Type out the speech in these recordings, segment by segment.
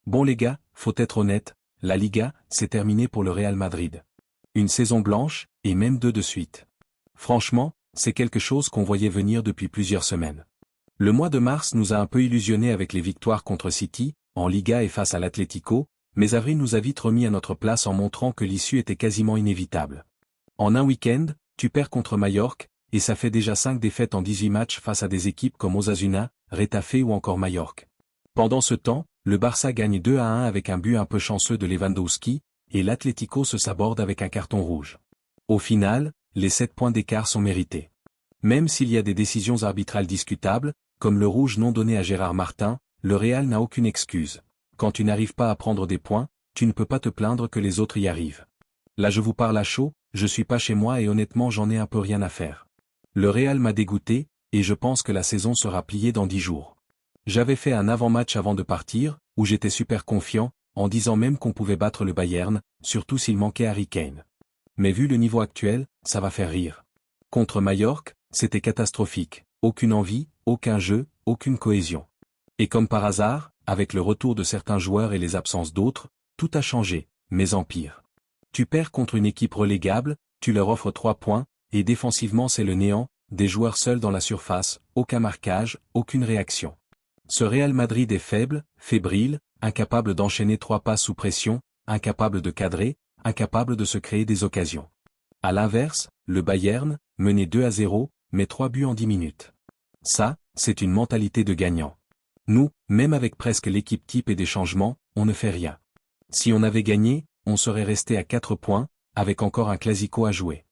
Bon les gars, faut être honnête, la Liga, c'est terminé pour le Real Madrid. Une saison blanche, et même deux de suite. Franchement, c'est quelque chose qu'on voyait venir depuis plusieurs semaines. Le mois de mars nous a un peu illusionnés avec les victoires contre City, en Liga et face à l'Atlético, mais avril nous a vite remis à notre place en montrant que l'issue était quasiment inévitable. En un week-end, tu perds contre Majorque, et ça fait déjà 5 défaites en 18 matchs face à des équipes comme Osasuna, Retafe ou encore Majorque. Pendant ce temps, le Barça gagne 2-1 avec un but un peu chanceux de Lewandowski, et l'Atlético se saborde avec un carton rouge. Au final, les 7 points d'écart sont mérités. Même s'il y a des décisions arbitrales discutables, comme le rouge non donné à Gérard Martin, le Real n'a aucune excuse. Quand tu n'arrives pas à prendre des points, tu ne peux pas te plaindre que les autres y arrivent. Là je vous parle à chaud, je suis pas chez moi et honnêtement j'en ai un peu rien à faire. Le Real m'a dégoûté, et je pense que la saison sera pliée dans 10 jours. J'avais fait un avant-match avant de partir, où j'étais super confiant, en disant même qu'on pouvait battre le Bayern, surtout s'il manquait Harry Kane. Mais vu le niveau actuel, ça va faire rire. Contre Majorque, c'était catastrophique, aucune envie, aucun jeu, aucune cohésion. Et comme par hasard, avec le retour de certains joueurs et les absences d'autres, tout a changé, mais en pire. Tu perds contre une équipe relégable, tu leur offres 3 points, et défensivement c'est le néant, des joueurs seuls dans la surface, aucun marquage, aucune réaction. Ce Real Madrid est faible, fébrile, incapable d'enchaîner 3 passes sous pression, incapable de cadrer, incapable de se créer des occasions. À l'inverse, le Bayern, mené 2-0, met 3 buts en 10 minutes. Ça, c'est une mentalité de gagnant. Nous, même avec presque l'équipe type et des changements, on ne fait rien. Si on avait gagné, on serait resté à 4 points, avec encore un classico à jouer.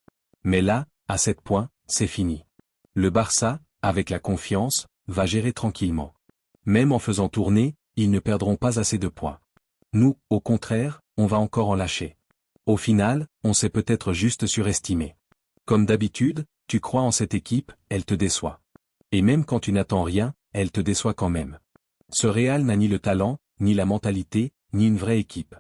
Mais là, à 7 points, c'est fini. Le Barça, avec la confiance, va gérer tranquillement. Même en faisant tourner, ils ne perdront pas assez de points. Nous, au contraire, on va encore en lâcher. Au final, on s'est peut-être juste surestimé. Comme d'habitude, tu crois en cette équipe, elle te déçoit. Et même quand tu n'attends rien, elle te déçoit quand même. Ce Real n'a ni le talent, ni la mentalité, ni une vraie équipe.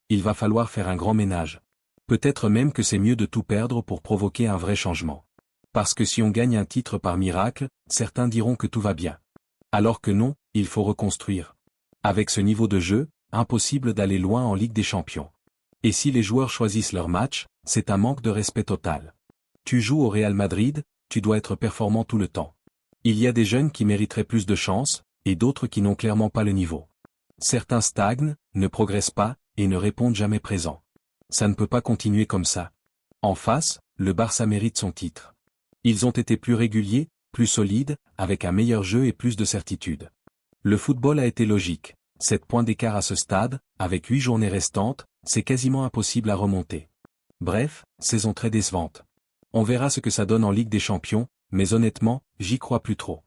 Il va falloir faire un grand ménage. Peut-être même que c'est mieux de tout perdre pour provoquer un vrai changement. Parce que si on gagne un titre par miracle, certains diront que tout va bien. Alors que non, il faut reconstruire. Avec ce niveau de jeu, impossible d'aller loin en Ligue des Champions. Et si les joueurs choisissent leur match, c'est un manque de respect total. Tu joues au Real Madrid, tu dois être performant tout le temps. Il y a des jeunes qui mériteraient plus de chance, et d'autres qui n'ont clairement pas le niveau. Certains stagnent, ne progressent pas, et ne répondent jamais présent. Ça ne peut pas continuer comme ça. En face, le Barça mérite son titre. Ils ont été plus réguliers, plus solides, avec un meilleur jeu et plus de certitude. Le football a été logique. 7 points d'écart à ce stade, avec 8 journées restantes, c'est quasiment impossible à remonter. Bref, saison très décevante. On verra ce que ça donne en Ligue des Champions, mais honnêtement, j'y crois plus trop.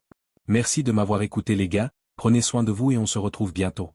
Merci de m'avoir écouté les gars, prenez soin de vous et on se retrouve bientôt.